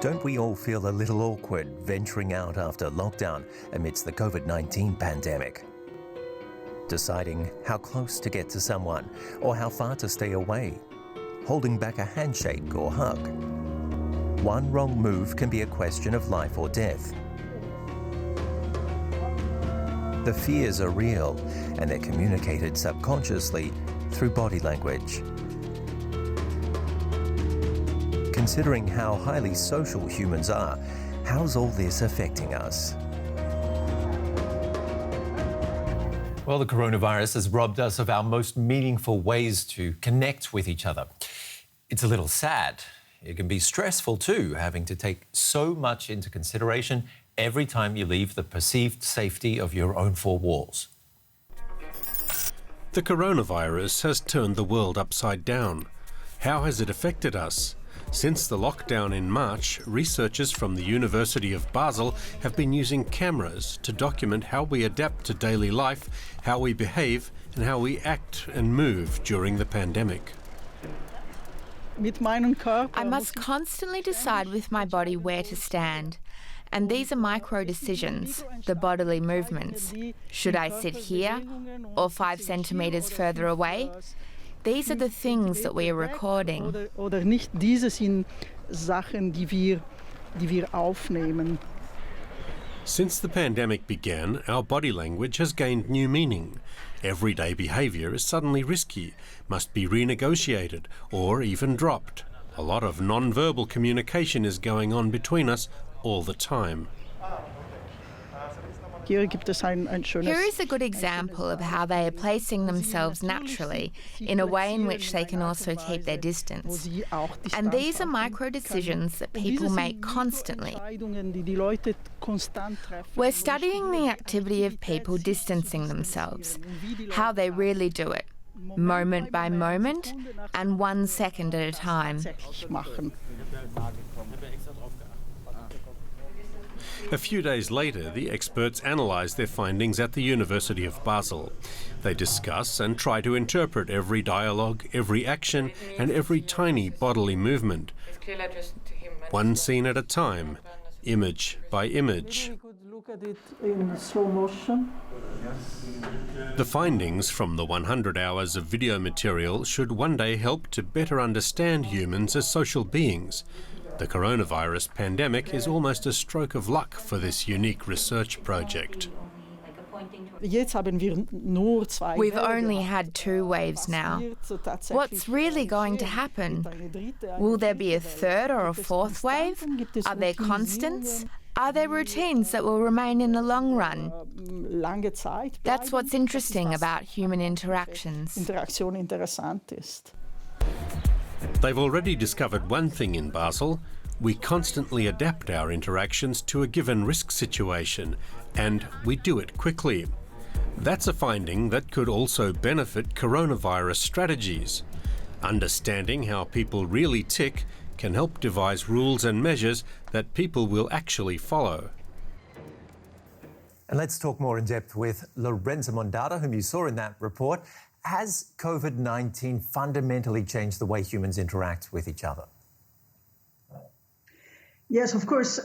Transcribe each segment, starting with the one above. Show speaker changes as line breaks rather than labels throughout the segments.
Don't we all feel a little awkward venturing out after lockdown amidst the COVID-19 pandemic? Deciding how close to get to someone or how far to stay away, holding back a handshake or hug. One wrong move can be a question of life or death. The fears are real, and they're communicated subconsciously through body language. Considering how highly social humans are, how's all this affecting us?
Well, the coronavirus has robbed us of our most meaningful ways to connect with each other. It's a little sad. It can be stressful too, having to take so much into consideration every time you leave the perceived safety of your own four walls.
The coronavirus has turned the world upside down. How has it affected us? Since the lockdown in March, researchers from the University of Basel have been using cameras to document how we adapt to daily life, how we behave, and how we act and move during the pandemic.
I must constantly decide with my body where to stand. And these are micro decisions, the bodily movements. Should I sit here or 5 centimeters further away? These are the things that we are recording.
Since the pandemic began, our body language has gained new meaning. Everyday behaviour is suddenly risky, must be renegotiated or even dropped. A lot of non-verbal communication is going on between us all the time.
Here is a good example of how they are placing themselves naturally in a way in which they can also keep their distance. And these are micro decisions that people make constantly. We're studying the activity of people distancing themselves, how they really do it, moment by moment and 1 second at a time.
A few days later, the experts analyse their findings at the University of Basel. They discuss and try to interpret every dialogue, every action, and every tiny bodily movement. One scene at a time, image by image. The findings from the 100 hours of video material should one day help to better understand humans as social beings. The coronavirus pandemic is almost a stroke of luck for this unique research project.
We've only had 2 waves now. What's really going to happen? Will there be a 3rd or a 4th wave? Are there constants? Are there routines that will remain in the long run? That's what's interesting about human interactions.
They've already discovered one thing in Basel. We constantly adapt our interactions to a given risk situation, and we do it quickly. That's a finding that could also benefit coronavirus strategies. Understanding how people really tick can help devise rules and measures that people will actually follow.
And let's talk more in depth with Lorenzo Mondada, whom you saw in that report. Has COVID-19 fundamentally changed the way humans interact with each other?
Yes, of course,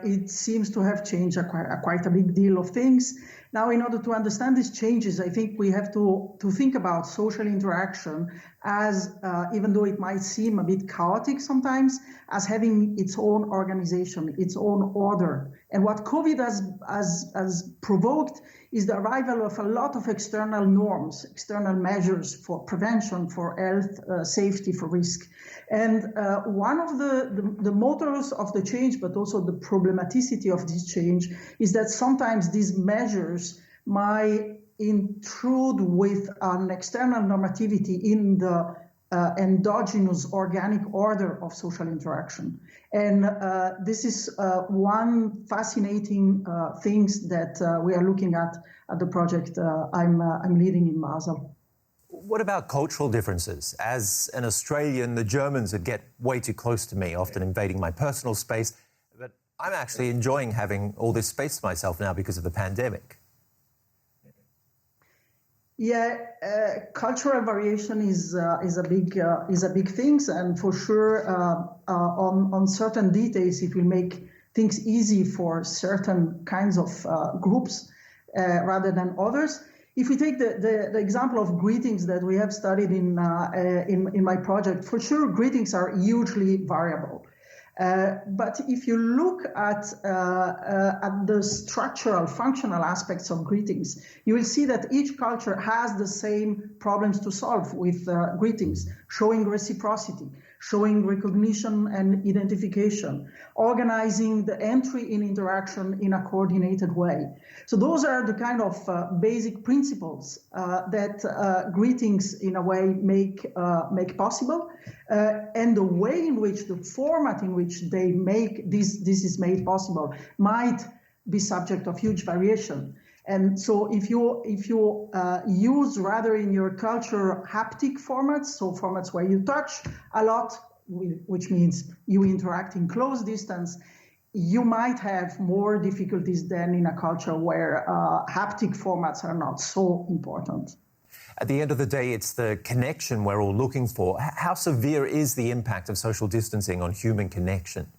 it seems to have changed quite a big deal of things. Now, in order to understand these changes, I think we have to think about social interaction as, even though it might seem a bit chaotic sometimes, as having its own organization, its own order. And what COVID has provoked is the arrival of a lot of external norms, external measures for prevention, for health, safety, for risk. And one of the motors of the change, but also the problematicity of this change, is that sometimes these measures might intrude with an external normativity in the endogenous organic order of social interaction. And this is one fascinating things that we are looking at the project I'm leading in Basel.
What about cultural differences? As an Australian, the Germans would get way too close to me, often invading my personal space. But I'm actually enjoying having all this space to myself now because of the pandemic.
Cultural variation is a big thing, and for sure, on certain details, it will make things easy for certain kinds of groups rather than others. If we take the example of greetings that we have studied in my project, for sure, greetings are hugely variable. But if you look at the structural, functional aspects of greetings, you will see that each culture has the same problems to solve with greetings, showing reciprocity, showing recognition and identification, organizing the entry in interaction in a coordinated way. So those are the kind of basic principles that greetings in a way make possible. And the way in which, the format in which they make this is made possible might be subject of huge variation. And so if you use rather in your culture haptic formats, so formats where you touch a lot, which means you interact in close distance, you might have more difficulties than in a culture where haptic formats are not so important.
At the end of the day, it's the connection we're all looking for. How severe is the impact of social distancing on human connection?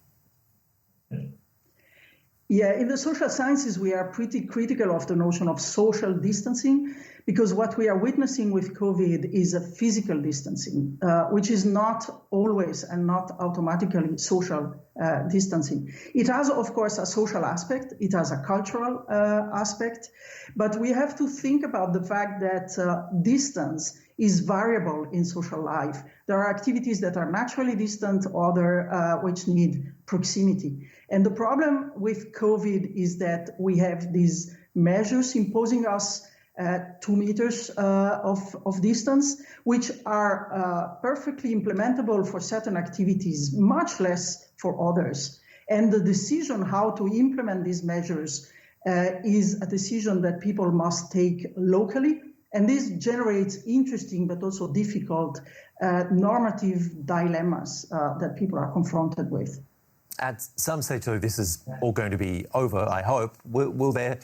Yeah, in the social sciences, we are pretty critical of the notion of social distancing, because what we are witnessing with COVID is a physical distancing, which is not always and not automatically social distancing. It has, of course, a social aspect. It has a cultural aspect. But we have to think about the fact that distance is variable in social life. There are activities that are naturally distant, other which need proximity. And the problem with COVID is that we have these measures imposing us 2 meters of distance, which are perfectly implementable for certain activities, much less for others. And the decision how to implement these measures is a decision that people must take locally. And this generates interesting but also difficult normative dilemmas that people are confronted with.
At some stage, though, this is all going to be over, I hope. Will there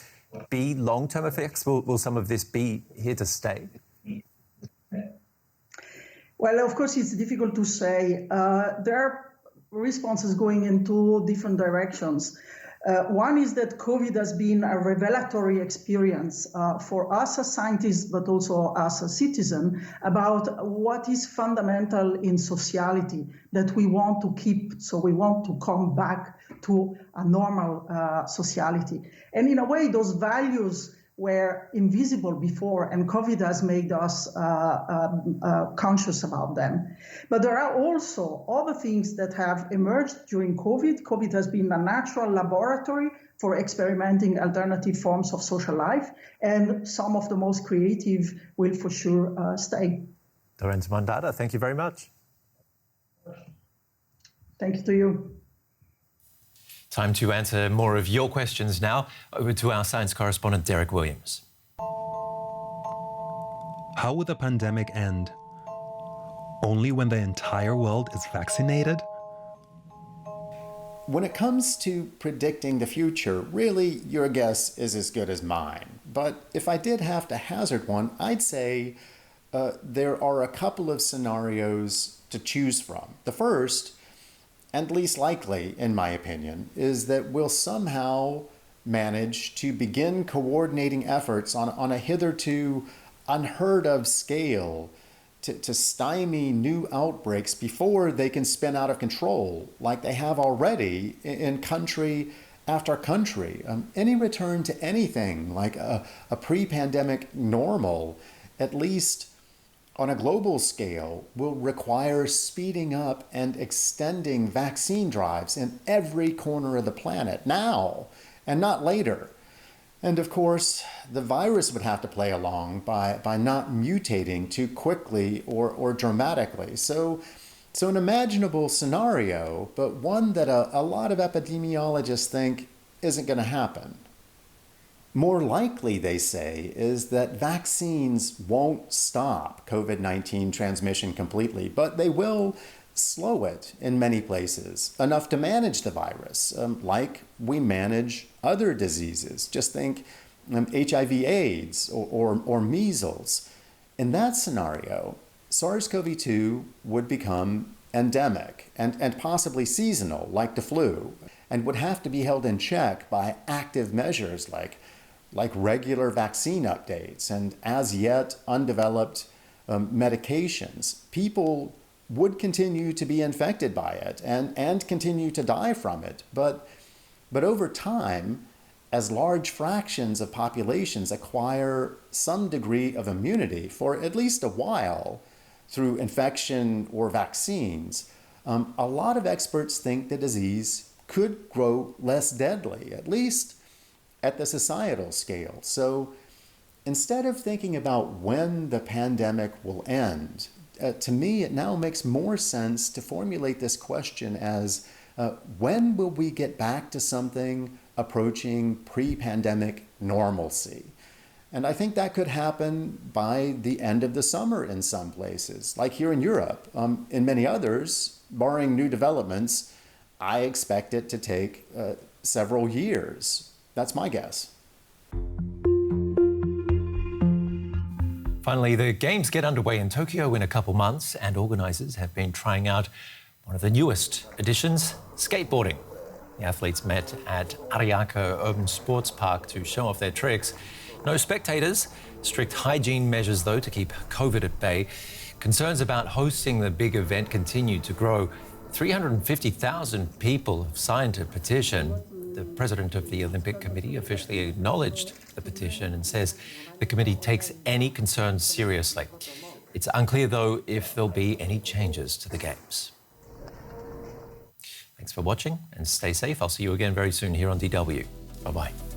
be long-term effects? Will some of this be here to stay?
Well, of course, it's difficult to say. There are responses going in two different directions. One is that COVID has been a revelatory experience for us as scientists, but also as a citizen, about what is fundamental in sociality that we want to keep. So we want to come back to a normal sociality. And in a way, those values were invisible before, and COVID has made us conscious about them. But there are also other things that have emerged during COVID. COVID has been a natural laboratory for experimenting alternative forms of social life, and some of the most creative will for sure stay.
Lorenzo Mandata, thank you very much.
Thank you to you.
Time to answer more of your questions now. Over to our science correspondent, Derek Williams.
How will the pandemic end? Only when the entire world is vaccinated?
When it comes to predicting the future, really, your guess is as good as mine. But if I did have to hazard one, I'd say there are a couple of scenarios to choose from. The first, and least likely, in my opinion, is that we'll somehow manage to begin coordinating efforts on a hitherto unheard of scale to stymie new outbreaks before they can spin out of control, like they have already in country after country. Any return to anything like a pre-pandemic normal, at least on a global scale, will require speeding up and extending vaccine drives in every corner of the planet now and not later. And of course, the virus would have to play along by not mutating too quickly or dramatically. So an imaginable scenario, but one that a lot of epidemiologists think isn't going to happen. More likely, they say, is that vaccines won't stop COVID-19 transmission completely, but they will slow it in many places, enough to manage the virus, like we manage other diseases. Just think HIV/AIDS or measles. In that scenario, SARS-CoV-2 would become endemic and possibly seasonal, like the flu, and would have to be held in check by active measures like regular vaccine updates and as yet undeveloped medications. People would continue to be infected by it and continue to die from it. But over time, as large fractions of populations acquire some degree of immunity for at least a while through infection or vaccines, a lot of experts think the disease could grow less deadly, at least at the societal scale. So instead of thinking about when the pandemic will end, to me, it now makes more sense to formulate this question as when will we get back to something approaching pre-pandemic normalcy? And I think that could happen by the end of the summer in some places, like here in Europe. In many others, barring new developments, I expect it to take several years. That's my guess.
Finally, the Games get underway in Tokyo in a couple months, and organisers have been trying out one of the newest additions, skateboarding. The athletes met at Ariake Urban Sports Park to show off their tricks. No spectators, strict hygiene measures though to keep COVID at bay. Concerns about hosting the big event continue to grow. 350,000 people have signed a petition. The president of the Olympic Committee officially acknowledged the petition and says the committee takes any concerns seriously. It's unclear, though, if there'll be any changes to the Games. Thanks for watching and stay safe. I'll see you again very soon here on DW. Bye-bye.